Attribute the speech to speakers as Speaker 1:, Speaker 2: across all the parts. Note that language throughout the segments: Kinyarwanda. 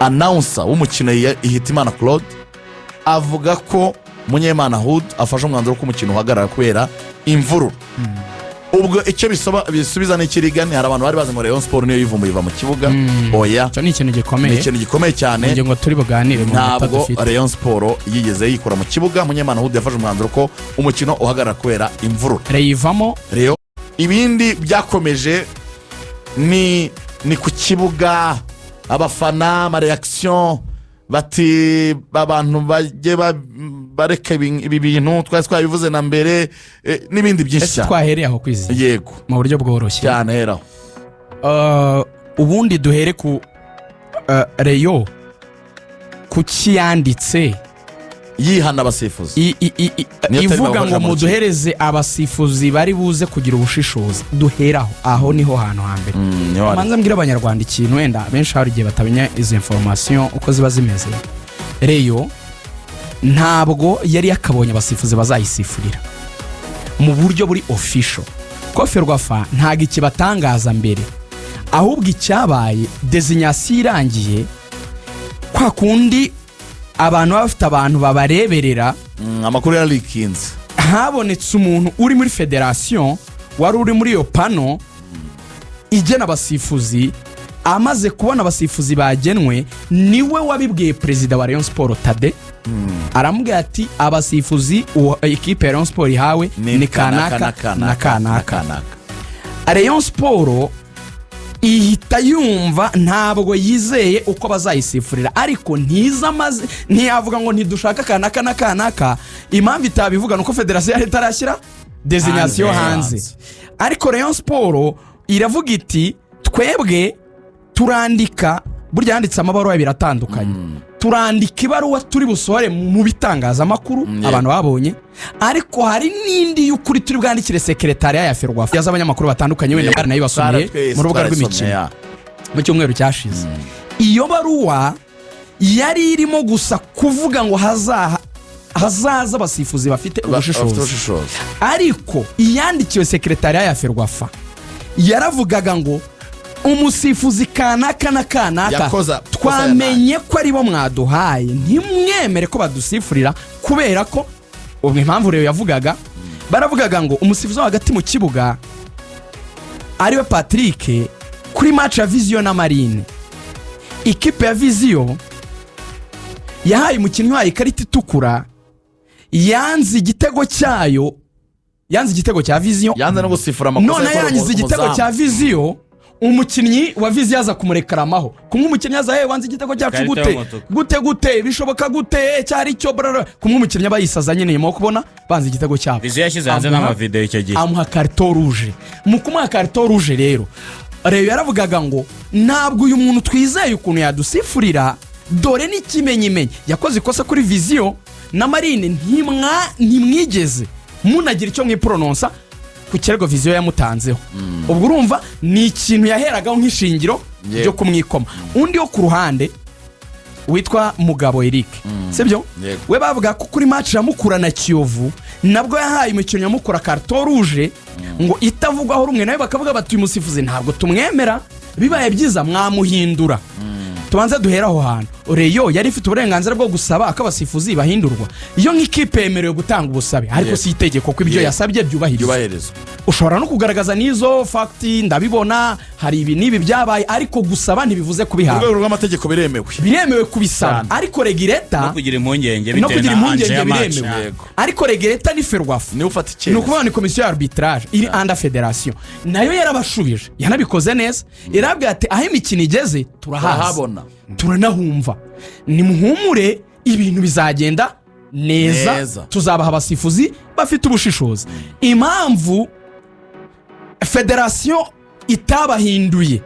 Speaker 1: announcer w'umukino Ihitimana Claude avuga ko Munyemana Hood afashe umwanzuro ko umukino uhagarara kubera imvururu. Ubwo icyo bisubiza n'ikirigani, hari abantu bari bazi ngo Rayon Sport niyo yivumbuye iva mu kibuga. Oya,
Speaker 2: cyo ni ikintu gikomeye,
Speaker 1: ikintu gikomeye cyane
Speaker 2: ngo turi buganire mu
Speaker 1: ntabwo Rayon Sport yigeze yikora mu kibuga. Munyemana Hood yafashe umwanzuro ko umukino uhagarara kubera imvururu.
Speaker 2: Reyivamo
Speaker 1: Rayon ibindi byakomeje ni ku kibuga, abafana ama reaction bati abantu bajye bareka ibi bintu twabivuze na mbere n'ibindi byinshi cyane.
Speaker 2: Twahereye aho kwizi
Speaker 1: yego
Speaker 2: mu buryo bworoshye
Speaker 1: cyane heraho.
Speaker 2: Ubundi duhere ku Rayon ku kiyanditse
Speaker 1: yihana abasifuzi
Speaker 2: ivuga ngo muduhereze abasifuzi bari buze kugira ubushishozi. Duheraho aho niho hantu hambere. Manza mbwira abanyarwanda ikintu wenda benshi hari igihe batamenya izo information uko ziba zimeze. Rayon ntabwo yari yakabonye abasifuzi bazayisifurira mu buryo buri official. Ko Ferwafa ntago ikibatangaza mbere, ahubwo icyabaye designation irangiye kwa kundi abantu bafite abantu babareberera
Speaker 1: amakuru ya likinze.
Speaker 2: Habonetse umuntu uri muri federation wari uri muri yo pano igena abasifuzi. Amaze kubona abasifuzi bagenwe, niwe wabibwiye president wa Rayon Sport Tade. Aramubwira ati abasifuzi equipe ya Rayon Sport ihawe ni kanaka na kanaka. Rayon Sport ihita yumva ntabwo yizeye uko bazayisifurira, ariko ntiyavuga ngo ntidushaka kanaka na kanaka. Impamvu itabivuga nuko federation yari itarashyira designation hanze. Ariko Rayon Sport iravuga iti twebwe turandika, burya yanditse amabaruwa biratandukanye. Turandika ibaruwa turi busohore mu bitangaza amakuru abantu babonye, ariko hari n'indi y'ukuri turi bwandikire secretariat ya Ferwafa y'abanyamakuru batandukanye wenda bari nayo basomye mu rubuga rw'imikino mu cyumweru cyashize. Iyo baruwa yari irimo gusa kuvuga ngo hazaza abasifuzi bafite ubushishozi, ariko iyandikiwe secretariat ya Ferwafa yaravugaga ngo umusifuzi kanaka na kanaka twamenye ko ari bo mwaduhaye, ntimwemere ko badusifurira kubera ko ubwo impamvu rero yavugaga baravugaga ngo umusifuzi wa hagati mu kibuga ariwe Patrick kuri match ya Vision na Marine. Ikipe ya Vision yahaye umukinnyi wayo ikarita itukura, yanze igitego cyayo, yanze igitego cya Vision,
Speaker 1: yanze no gusifura amakosa.
Speaker 2: None yanze igitego cya Vision, umukinnyi wa Vision yaza kumurekaramaho. Kumwe umukinnyi yaza wanze igitego cyacu gute bishoboka gute cyari cyo brara. Kumwe umukinnyi abayisaza nyine mo kubona banze igitego cyabo.
Speaker 3: Vision yashyize hanze n'ama video icyo gihe.
Speaker 2: Amuha carton rouge. Mu kumuha carton rouge rero Rayon yaravugaga ngo ntabwo uyu muntu twizeye ukuntu yadusifurira, dore n'ikimenyimenyi yakoze ikosa kuri Vision na Marine ntimwigeze munagira icyo mwiprononsa ku kirego Vision yamutanzeho. Ubwo urumva ni ikintu yaheragaho nk'ishingiro ryo kumwikoma. Undi wo ku ruhande witwa Mugabo Eric, sibyo we bavuga ko kuri match ya Mukura na Kiyovu nabwo yahaye umukino Mukura carton rouge ngo itavugwaho rumwe, nawe bakavuga bati uyu musifuzi ntabwo tumwemera, bibaye byiza mwamuhindura. Tubanza duhera aho hantu. Rayon yari ifite uburenganzira bwo gusaba akabasifuzi bahindurwa iyo nk'ikipe yemerewe gutanga ubusabe, ariko si itegeko ko ibyo yasabye byubahirizwa. Ushobora no kugaragaza nizo fact ndabibona hari ibi nibi byabaye, ariko gusaba ntibivuze kubiha.
Speaker 1: Urwego rw'amategeko
Speaker 2: biremewe kubisaba, ariko regireta
Speaker 3: no kugira impungenge
Speaker 2: biremewe. Ariko regireta ni Ferwafa
Speaker 1: ni ufata icyemezo,
Speaker 2: no kuvuga ni komisiyo ya arbitrage iri under federation, nayo yarabashubije yanabikoze neza. Irabwira ati aho imikino igeze turahabona turanahumva, ni muhumure ibintu bizagenda neza. Tuzabaha abasifuzi bafite ubushishozi. Impamvu federation itabahinduye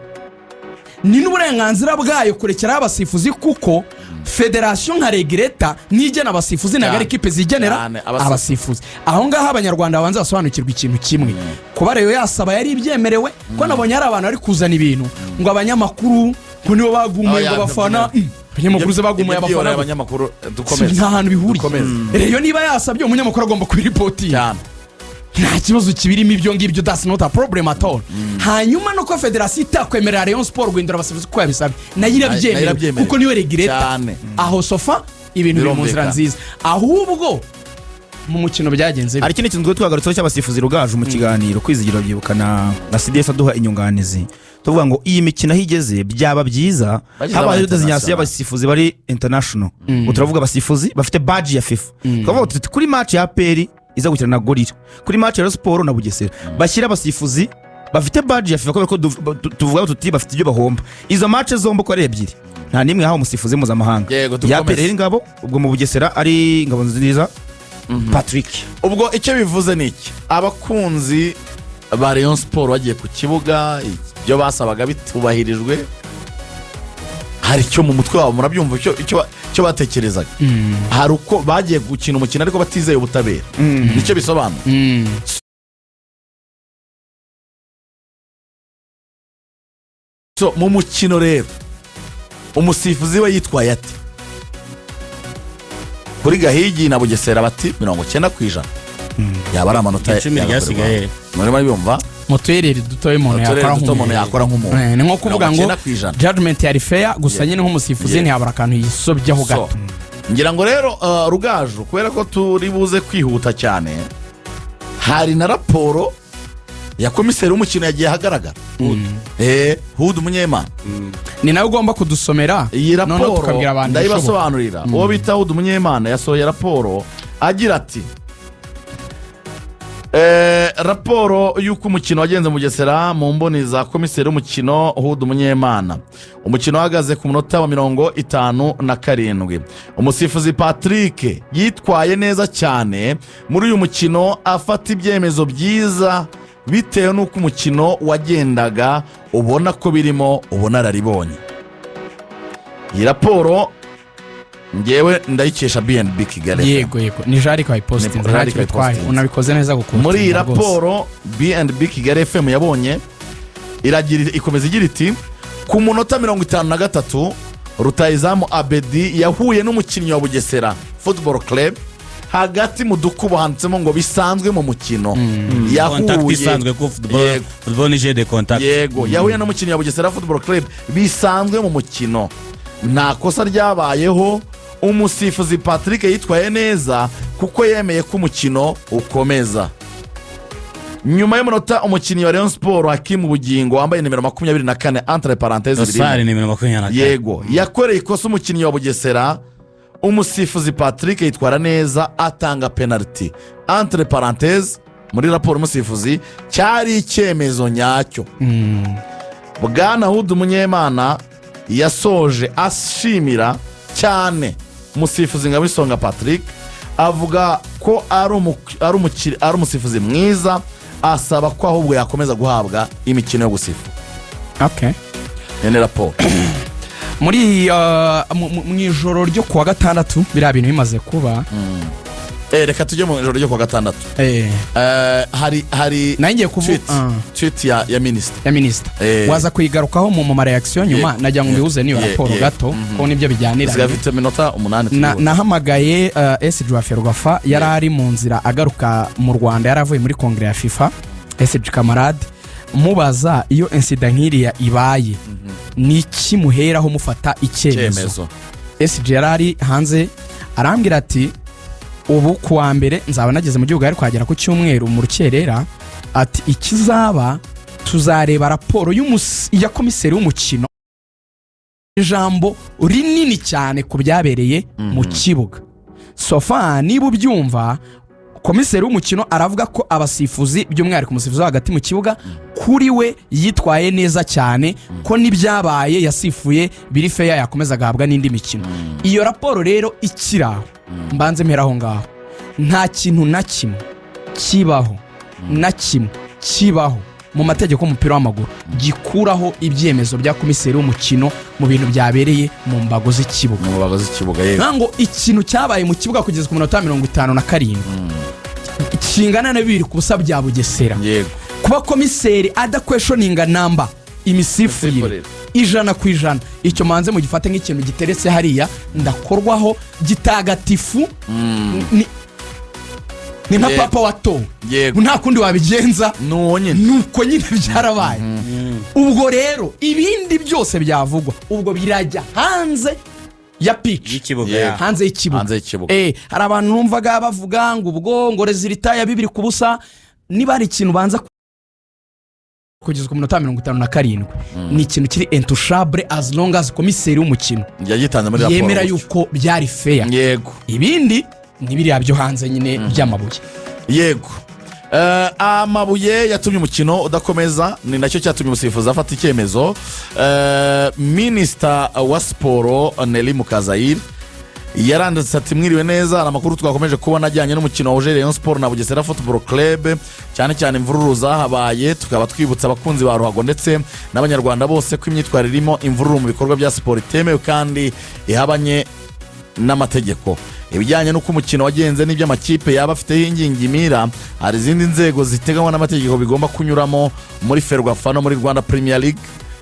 Speaker 2: ni n'uburenganzira bwayo kurekera abasifuzi, kuko federation nka regreta nigena abasifuzi na gari kipe zigenera abasifuzi. Aho ngaho abanyarwanda babanza basobanukirwa ikintu kimwe, kuba Rayon yasaba yari ibyemerewe, ko nabonye hari abantu ari kuzana ibintu ngo abanyamakuru ko nibo bagumuye ngo bafana abanyamakuru ze bagumuye abafana
Speaker 1: abanyamakuru dukomeze
Speaker 2: nta hantu bihuriye. Rayon niba yasabye umunyamakuru agomba kubiripoti cyane. nta kibazo kibirimo ibyo ngibyo, that's not a problem at all. Hanyuma nuko federasiyo itakwemerera Rayon Sport guhindura abasifuzi kuko yabisabye, nayo irabyemera kuko niwe regireta. Aho sofa ibintu biri mu nzira nziza, ahubwo mu mukino byagenze.
Speaker 4: Hari ikindi kintu twagarutseho cy'abasifuzi Rugaju mu kiganiro kwizigira byibukana na CDS aduha inyunganizi, tuvuga ngo iyi mikino higeze byaba byiza habaye designation y'abasifuzi bari international. Turavuga abasifuzi bafite badge ya FIFA, twavuga tuti kuri match ya APR iza gukina na Gorira, kuri match ya Sport na Bugesera bashyira abasifuzi bafite badge ya FIFA ko tuvuga tuti bafite ibyo bahomba. Izo match zombo ko ari ebyiri, nta nimwe hawo umusifuzi mpuzamahanga. Ya APR ngabo ubwo mu Bugesera ari ngabo nziza Patrick.
Speaker 1: Ubwo icyo bivuze ni iki? Abakunzi ba Rayon Sport bagiye ku kibuga, ibyo basabaga bitubahirijwe, hari icyo mu mutwe wabo murabyumva icyo batekerezaga. Hari uko bagiye gukina umukino ariko batizeye ubutabera, nicyo bisobanura. So mu mukino rero umusifuzi we yitwaye ati kuri Gahigi na Bugesera bati 90%. Yaba ari amanota
Speaker 3: 10 ryasigaye.
Speaker 1: Murimo biyumva
Speaker 2: mutuerere dutoye umuntu
Speaker 1: yakora nk'umuntu.
Speaker 2: Ni nko kuvuga ngo judgment yari fair, gusa nyine nk'umusifuzi ntihabura akantu yisobyeho gato.
Speaker 1: Ngira ngo rero Rugaju kubera ko turi buze kwihuta cyane, hari na raporo ya komiseri w'umukino yagiye hagaragara. Hood Umunyemana
Speaker 2: ni nawe ugomba kudusomera
Speaker 1: iyi raporo, ndayibasobanurira. Uwo bita Hood Umunyemana yasohoye raporo agira ati raporo y'uko umukino wagenze mu Bugesera mu mboni za komiseri w'umukino Hood Umunyemana. Umukino uhagaze ku munota wa 57. Umusifuzi Patrick yitwaye neza cyane muri uyu mukino, afata ibyemezo byiza bitewe n'uko umukino wagendaga, ubona ko birimo ubunararibonye. Iyi raporo ngewe ndayikesha BNB Kigali.
Speaker 2: Yego ni jari kwa posting ntacyo unabikoze neza gukunda.
Speaker 1: Muri iyi raporo BNB Kigali FM yabonye ikomeza igira iti ku munota 53 rutayizamu Abedi yahuye n'umukinnyi wa Bugesera Football Club hagati mu dukubo handitsemo ngo bisanzwe mu mukino.
Speaker 3: Yahuye football ni jeu de contact.
Speaker 1: Yego yahuye n'umukinnyi wa Bugesera Football Club bisanzwe mu mukino, nta kosa ryabayeho. Umusifuzi Patrick yitwaye neza kuko yemeye ko umukino ukomeza. Nyuma y'umunota umukinnyi wa Rayon Sport Hakimu Bugingo wambaye nimero 24 entre parenthèses yego yakoreye ikosa umukinnyi wa Bugesera. Umusifuzi Patrick yitwara neza atanga penalty entre parenthèses. Muri raporo umusifuzi cyari icyemezo nyacyo. Bwana Hood Umunyemana yasoje ashimira cyane umusifuzi Ngabisonga Patrick, avuga ko ari umusifuzi mwiza, asaba ko ahubwo yakomeza guhabwa imikino yo gusifu. Yene raporo
Speaker 2: muri mu ijoro ryo kuwa gatandatu biriya bintu bimaze kuba.
Speaker 1: Reka tujye mu ijoro ryo kuwa gatandatu. Hari
Speaker 2: nangiye kuvuga
Speaker 1: tweet ya minister
Speaker 2: waza kuyigarukaho mu reaction nyuma. Najya ngo mbihuze niyo raporo gato ko nibyo bijyanira.
Speaker 1: Zigafite minota 8.
Speaker 2: Nahamagaye SG wa Ferwafa yari ari mu nzira agaruka mu Rwanda, yaravuye muri kongere ya FIFA. SG Kamarade mubaza iyo incident nkiriya ibaye niki muheraho mufata icyemezo. SG yarari hanze arambwira ati ubu kuwa mbere nzaba nageze mu gihugu ari kwagera ku cyumweru mu rukerera, ati ikizaba tuzareba raporo ya komiseri w'umukino, ijambo rinini cyane ku byabereye mu kibuga. Sofa niba ubyumva, komiseri w'umukino aravuga ko abasifuzi by'umwihariko umusifuzi hagati mu kibuga kuri we yitwaye neza cyane, ko n'ibyabaye yasifuye biri fair, yakomeza gahabwa n'indi mikino. Iyo raporo rero ikiraho mbanze mperaho ngaho, nta kintu na kimwe kibaho na kimwe kibaho mu mategeko y'umupira w'amaguru gikuraho ibyemezo bya komiseri w'umukino mu bintu byabereye mu mbago z'ikibuga. Ngo ikintu cyabaye mu kibuga kugeza ku minota 57 kingana na 2 ku busa bya Bugesera. Kuba komiseri adakweshoninga namba imisifurire 100%, icyo manze mu gifate nk'ikintu giteretse hariya ndakorwaho gitagatifu. ni nka papa wato
Speaker 1: Yego.
Speaker 2: nta kundi wabigenza
Speaker 1: nuwo nyine
Speaker 2: nuko nyine byarabaye ubwo rero ibindi byose byavugwa ubwo birajya hanze ya pitch
Speaker 3: y'ikibuga
Speaker 1: Yeah.
Speaker 2: hanze y'ikibuga
Speaker 1: Hanze y'ikibuga.
Speaker 2: hari abantu numvaga bavuga ngo ubwo ngo rezilita ya 2-0 niba ari ikintu banza kugeza ku minota 57 ni ikintu kiri intouchable as long as komiseri w'umukino
Speaker 1: yagitanze muri raporo
Speaker 2: yemera yuko byari fair
Speaker 1: yego
Speaker 2: ibindi ni biriya byo hanze nyine by'amabuye
Speaker 1: yego amabuye yatumye umukino udakomeza ni nacyo cyatumye umusifuzi afata icyemezo minisita wa siporo Nelly Mukazayire yaranditse ati mwiriwe neza hari amakuru twakomeje kubona ajyanye n'umukino wahuje Rayon Sport na Bugesera Football Club cyane cyane imvururu zahabaye tukaba twibutsa abakunzi ba ruhago ndetse n'abanyarwanda bose ko imyitwarire irimo imvururu mu bikorwa bya siporo itemewe kandi ihabanye n'amategeko ibijyanye n'uko umukino wagenze n'ibyo amakipe yaba afiteho ingingimira hari izindi nzego ziteganywa n'amategeko bigomba kunyuramo muri Ferwafa no muri Rwanda Premier League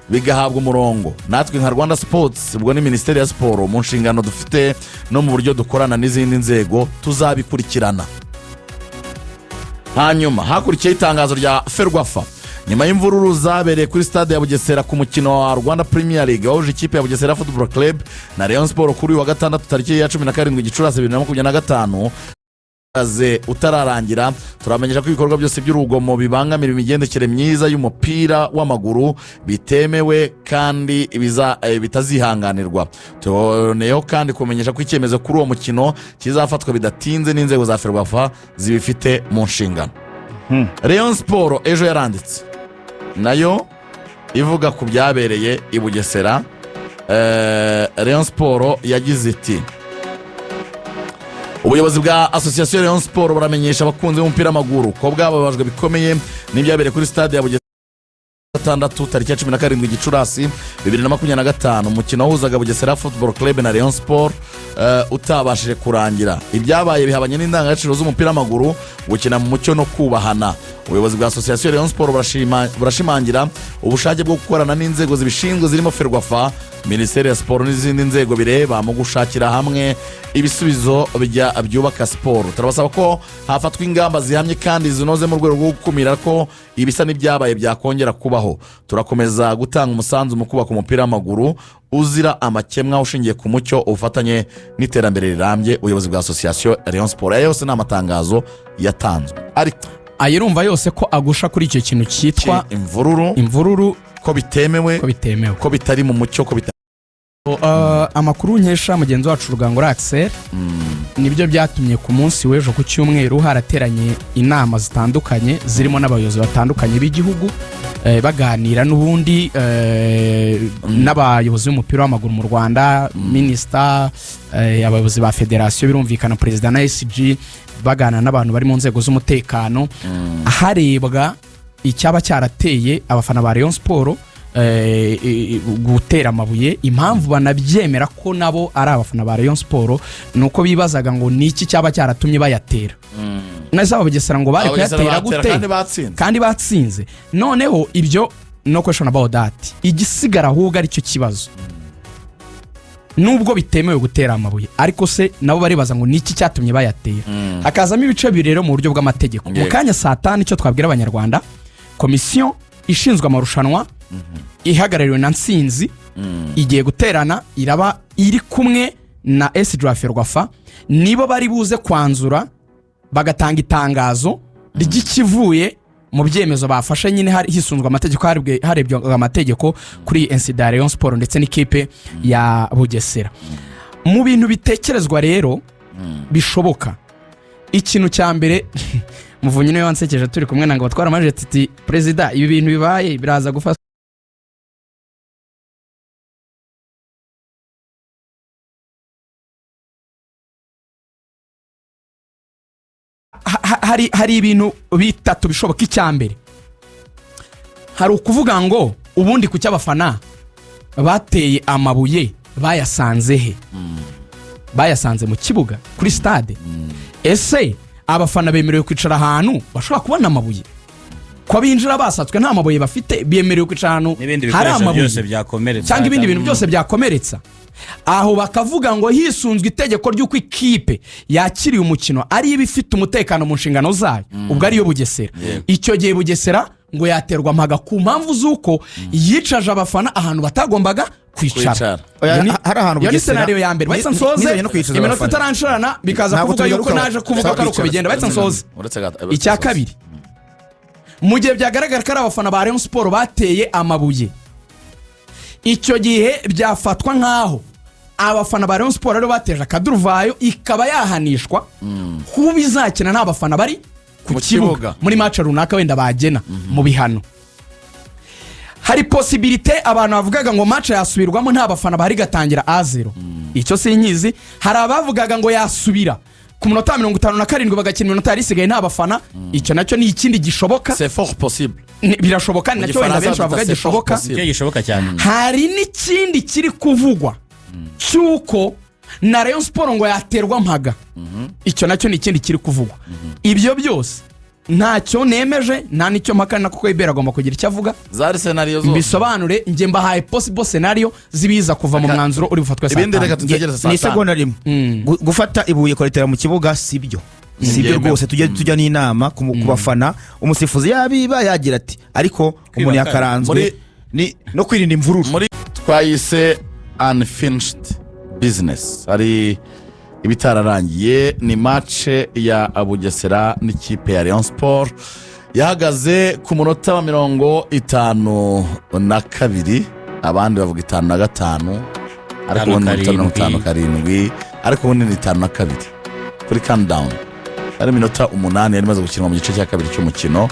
Speaker 1: bigahabwa umurongo natwe nka Rwanda Sports ubwo ni Minisiteri ya Siporo mu nshingano dufite no mu buryo dukorana n'izindi nzego tuzabikurikirana. Hanyuma hakurikiyeho itangazo rya Ferwafa nyuma y'imvururu zabereye kuri stade ya Bugesera ku mukino wa Rwanda Premier League wahuje ikipe ya Bugesera Football Club na Rayon Sport kuri wa gatandatu tariki ya 17 Gicurasi 2025 utararangira turamenyesha ko ibikorwa byose by'urugomo bibangamira imigendekere myiza y'umupira w'amaguru bitemewe kandi bitazihanganirwa. Tuboneyeho kandi kumenyesha ko icyemezo kuri uwo mukino kizafatwa bidatinze n'inzego za Ferwafa zibifite mu nshingano. Rayon Sport ejo yaranditse nayo ivuga ku byabereye i Bugesera. Rayon Sport yagize iti ubuyobozi bwa Association Rayon Sport buramenyesha abakunzi b'umupira w'amaguru ko bwababajwe bikomeye n'ibyabereye kuri stade ya Bugesera gatandatu tariki ya 17 Gicurasi 2025 umukino wahuzaga Bugesera Football Club na Rayon Sport utabashije kurangira. Ibyabaye bihabanye n'indangagaciro z'umupira w'amaguru gukina mu mucyo no kubahana. Ubuyobozi bwa Association Rayon Sport burashimangira ubushake bwo gukorana n'inzego zibishinzwe zirimo Ferwafa, Minisiteri ya Siporo n'izindi nzego bireba mu gushakira hamwe ibisubizo byubaka siporo. Turabasaba ko hafatwa ingamba zihamye kandi zinoze mu rwego rwo gukumira ko ibisa n'ibyabaye byakongera kubaho. Turakomeza gutanga umusanzu mu kubaka umupira w'amaguru uzira amakemwa ushingiye ku mucyo ubufatanye n'iterambere rirambye. Ubuyobozi bwa Association Rayon Sport yose n'amatangazo yatanzwe ariko
Speaker 2: ayirumva yose ko agusha kuri icyo kintu cyitwa imvururu
Speaker 1: ko bitemewe ko bitari mu mucyo ko
Speaker 2: amakuru nkesha mugenzi wacu Rugangura Axel nibyo byatumye ku munsi w'ejo ku cyumweru harateranye inama zitandukanye zirimo n'abayobozi batandukanye b'igihugu baganira n'ubundi n'abayobozi b'umupira w'amaguru mu Rwanda, minisita, abayobozi ba federasiyo birumvikana perezida na SG bagana n'abantu bari mu nzego z'umutekano harebwa icyaba cyarateye abafana ba Rayon Sport gutera amabuye. Impamvu banabyemera ko nabo ari abafana ba Rayon Sport nuko bibazaga ngo niki cyaba cyaratumye bayatera. Nazaba Bugesera ngo bari kuyatera gute kandi batsinze. Noneho ibyo no question about that igisigara ahubwo ari cyo kibazo. Nubwo bitemewe gutera amabuye ariko se nabo bari baza ngo niki cyatumye bayatera. Hakazamo ibice birero mu buryo bw'amategeko. Mu kanya saa 5 icyo twabwira abanyarwanda komisiyo ishinzwe amarushanwa ihagarariwe na Nsinzi igiye guterana iraba iri kumwe na SG wa Ferwafa nibo bari buze kwanzura bagatanga itangazo ry'ikivuye mu byemezo bafashe nyine hari hisunzwe amategeko harebye amategeko kuri incident Rayon Sport ndetse n'ikipe ya Bugesera. Mu bintu bitekerezwa rero bishoboka ikintu cya mbere Muvunyi niwe wansekeje turi kumwe nanga batwara majestiti president ibi bintu bibaye biraza gufasha hari ibintu bitatu bishoboka. Icyambere hari ukuvuga ngo ubundi ku cy'abafana bateye amabuye bayasanze he? Bayasanze mu kibuga kuri stade. Ese abafana bemerewe kwicara ahantu bashobora kubona amabuye? Ko binjira basatswe nta mabuye bafite bemerewe kwicara ahantu hari amabuye
Speaker 3: byose byakomeretsa
Speaker 2: cyangwa ibindi bintu byose byakomeretsa? aho bakavuga ngo hisunzwe itegeko ry'uko ikipe yakiriye umukino ari iba ifite umutekano mu nshingano zayo ubwo ariyo Bugesera icyo gihe Bugesera ngo yaterwa mpaga ku mpamvu z'uko yicaje abafana ahantu batagombaga kwicara.
Speaker 4: hari ahantu
Speaker 2: iyo ni senariyo ya mbere bahise nsoze iminota itaranshirana bikaza kuvuga yuko naje kuvuga ko ari uko bigenda bahise nsoze. Icya kabiri, mu gihe byagaragara ko ari abafana ba Rayon Sport bateye amabuye, icyo gihe byafatwa nk'aho abafana ba Rayon Sport rero bateje akaduruvayo ikaba yahanishwa kuba izakina nta bafana bari ku kibuga muri match runaka wenda bagena mu bihano. Hari possibilité abantu bavugaga ngo match yasubirwamo nta bafana bari gatangira A0, icyo sinkizi. Hari abavugaga ngo yasubira ku munota 57 bagakina iminota yari isigaye nta bafana, icyo nacyo ni ikindi gishoboka,
Speaker 1: c'est fort possible,
Speaker 2: birashoboka, nacyo wenda benshi bavuga gishoboka.
Speaker 3: gishoboka cyane.
Speaker 2: Hari n'ikindi kiri kuvugwa cyuko na Rayon Sport ngo yaterwa mpaga, icyo nacyo ni ikindi kiri kuvugwa. Ibyo byose ntacyo nemeje, nta nicyo mpakana kuko Ibera agomba kugira icyo avuga.
Speaker 1: Zari scenario zo
Speaker 2: bisobanure nge mbahaye possible scenario zibiza kuva mu mwanzuro uri bufatwe saa 5.
Speaker 4: Ni segonda rimwe gufata ibuye koretera mu kibuga sibyo rwose. Tujya n'inama ku bafana, umusifuzi yabiba yagira ati ariko umuntu yakaranzwe no kwirinda imvururu.
Speaker 1: Muri twayise unfinished business, ari ibitararangiye. Ni match ya Bugesera n'ikipe ya Rayon Sport yahagaze ku munota wa 52, abandi bavuga 55, ariko ubundi 57, ariko ubundi ni 52 kuri countdown. Ari minota 8 yari maze gukinwa mu gice cya kabiri cy'umukino.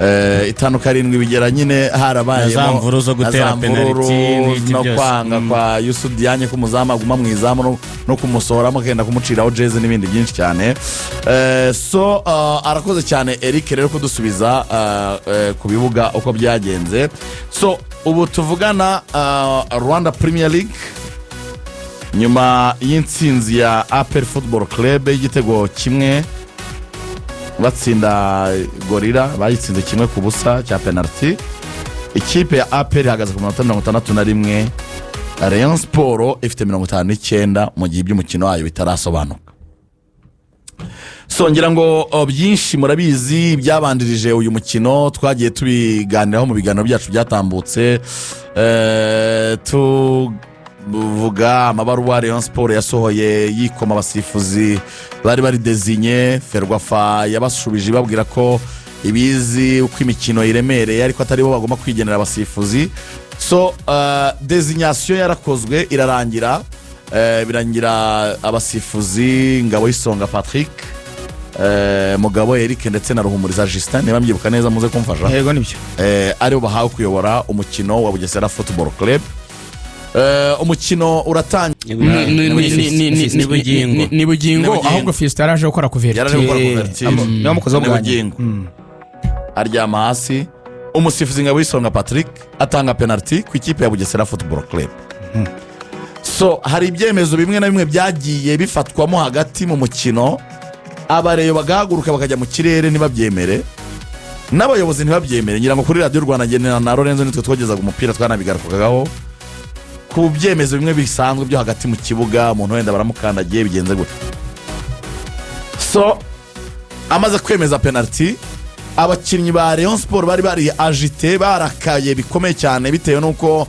Speaker 1: 57 bigera nyine harabayemo
Speaker 3: zamvuru zo gutera penalty
Speaker 1: no kwanga kwa Yusuf Dianye ku muzama guma mu izamu no kumusohoramo kenda kumuciraho jeze n'ibindi byinshi cyane. Arakoze cyane Eric rero kudusubiza ku bibuga uko byagenze. Ubu tuvugana Rwanda Premier League nyuma y'intsinzi ya APR Football Club y'igitego kimwe batsinda Gorira, bayitsinze 1-0 cya penalty. Ikipe ya APR ihagaze ku minota 61, Rayon Sport ifite 59 mu gihe by'umukino wayo bitarasobanuka. Ngira ngo byinshi murabizi byabandirije uyu mukino, twagiye tubiganiraho mu biganiro byacu byatambutse. Buvuga amabaruwa Rayon Sport yasohoye yikoma abasifuzi bari designé. Ferwafa yabashubije babwira ko ibizi uko imikino iremereye ariko atari bo bagomba kwigenera abasifuzi. Designation yarakozwe irarangira, birangira abasifuzi Ngabo Isonga Patrick, Mugabo Eric ndetse na Ruhumuriza Justin, niba mbyibuka neza muze kumfasha.
Speaker 4: Yego nibyo.
Speaker 1: Aribo bahawe kuyobora umukino wa Bugesera Football Club. Umukino uratangiye
Speaker 2: ni bugingo, ahubwo Fisto yaraje gukora kuverti
Speaker 1: niba mukoze mu bugingo aryama hasi. Umusifuzi Ngabo Isonga Patrick atanga penalty ku ikipe ya Bugesera Football Club. Hari ibyemezo bimwe na bimwe byagiye bifatwamo hagati mu mukino, abareyo bagahaguruka bakajya mu kirere ntibabyemere, n'abayobozi ntibabyemere. Ngira ngo kuri Radio Rwanda ngenera na Lorenzo nitwe twogezaga umupira twanabigarukagaho ku byemezo bimwe bisanzwe byo hagati mu kibuga, umuntu wenda baramukandagiye bigenze gute. Amaze kwemeza penalty, abakinnyi ba Rayon Sport bari agité, barakaye bikomeye cyane bitewe nuko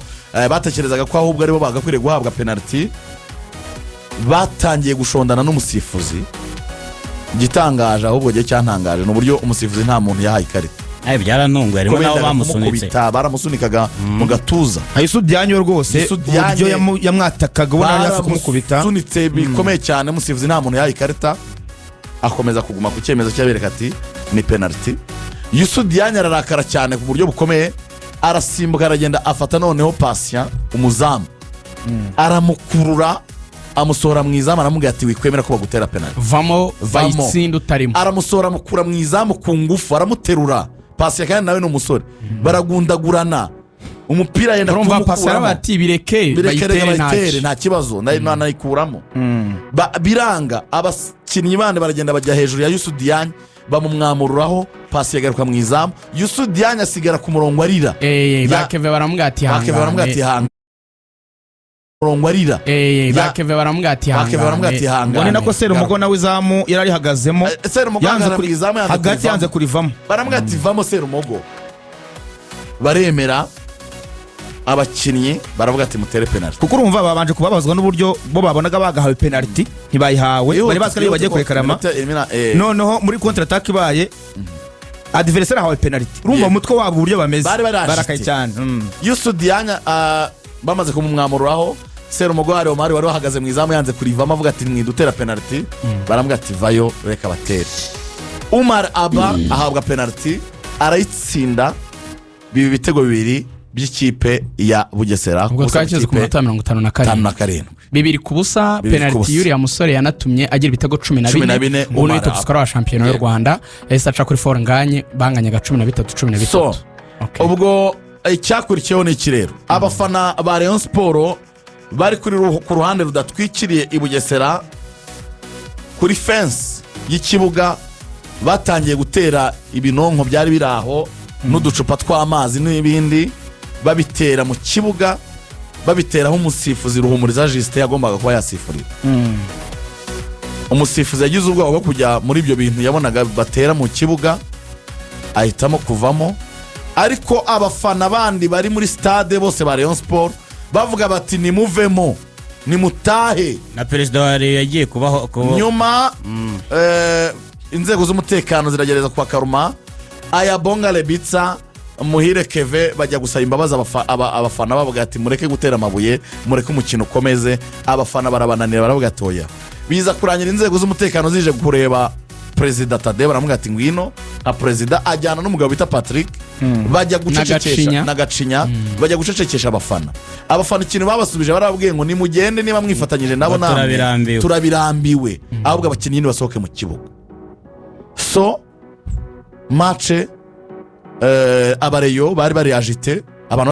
Speaker 1: batekerezaga ko ahubwo aribo bagakwiriye guhabwa penalty. Batangiye gushondana n'umusifuzi. Gitangaje ahubwo gihe cyantangaje n'uburyo umusifuzi nta muntu yahaye ikarita.
Speaker 3: Byarantunguye, ariko nabo bamusunitse,
Speaker 1: baramusunikaga mu gatuza.
Speaker 4: Yusuf Dianye rwose uburyo yamwatakaga ubona yari kumukubita,
Speaker 1: sunitse bikomeye cyane. Umusifuzi nta muntu yahaye ikarita, akomeza kuguma ku cyemezo cy'abereka ati ni penalty. Yusuf Dianye ararakara cyane ku buryo bukomeye, arasimbuka aragenda afata noneho patient umuzamu, aramukurura amusohora mu izamu, aramubwira ati wikwemera ko bagutera penalty,
Speaker 2: vamo bayitsinda utarimo.
Speaker 1: Aramusohora amukura mu izamu ku ngufu, aramuterura. Patient kandi nawe ni umusore, baragundagurana umupira yenda
Speaker 2: kumukuramo. Patient bati birekere
Speaker 1: nta kibazo, nayikuramo. Biranga, abakinnyi bane baragenda bajya hejuru ya Yusuf Dianye bamumwamururaho. Patient agaruka mu izamu, Yusuf Dianye asigara ku murongo arira.
Speaker 2: Bakeve baramubwira ati hanga.
Speaker 1: murongo arira
Speaker 2: bakeve baramubwira ati hangane
Speaker 4: ngo ni nako Serumogo nawe izamu yari arihagazemo
Speaker 1: Serumogo ahagarara mu izamu
Speaker 4: hagati yanze kurivamo
Speaker 1: baramubwira ati vamo Serumogo baremera abakinnyi baravuga ati mutere penalty
Speaker 4: kuko urumva babanje kubabazwa n'uburyo bo babonaga bagahawe penalty ntibayihawe bari bazi ko bagiye kurekarama noneho muri contre attaque ibaye adversaire ahawe penalty urumva umutwe wabo uburyo bameze barakaye cyane
Speaker 1: Yusudianya bamaze kumumwamuraho Serumogo hari Omar wari wahagaze mu izamu yanze kurivamo avuga ati mwidutera penalty baramubwira ati vayo reka batere Umar Aba ahabwa penalty arayitsinda bibi bitego bibiri by'ikipe ya Bugesera
Speaker 2: ubwo twakeze ku minota 57 bibiri ku busa penalty yuri ya musore yanatumye agira ibitego 14 ubu ni top scorer wa championnat y'u Rwanda yahise aca kuri for nganye banganyaga 13
Speaker 1: so ubwo icyakurikiyeho ni ikirero abafana ba Rayon Sport bari ku ruhande rudatwikiriye i Bugesera kuri fence y'ikibuga batangiye gutera ibinonko byari biraho n'uducupa tw'amazi n'ibindi babitera mu kibuga babiteraho umusifuzi Ruhumuriza Justin yagombaga kuba yasifurira umusifuzi yagize ubwoba bwo kujya muri ibyo bintu yabonaga batera mu kibuga ahitamo kuvamo ariko abafana bandi bari muri stade bose ba Rayon Sport bavuga bati nimuvemo nimutahe
Speaker 3: na perezida wa Rayon yagiye kubaho
Speaker 1: nyuma inzego z'umutekano ziragereza kwa Karuma aya bonga lebitsa muhire keve bajya gusaba imbabazi abafana bavuga ati mureke gutera amabuye mureke umukino ukomeze abafana barabananira baravuga atoya biza kurangira inzego z'umutekano zije kureba President Tade baramuga ati ngwino nka president ajyana n'umugabo bita Patrick bajya gucecekesha nagacinya bajya gucecekesha abafana ikintu babasubije barabwiye ngo nimugende niba mwifatanyije nabo namwe turabirambiwe ahubwo abakinnyi ni basohoke mu kibuga so match abareyo bari agite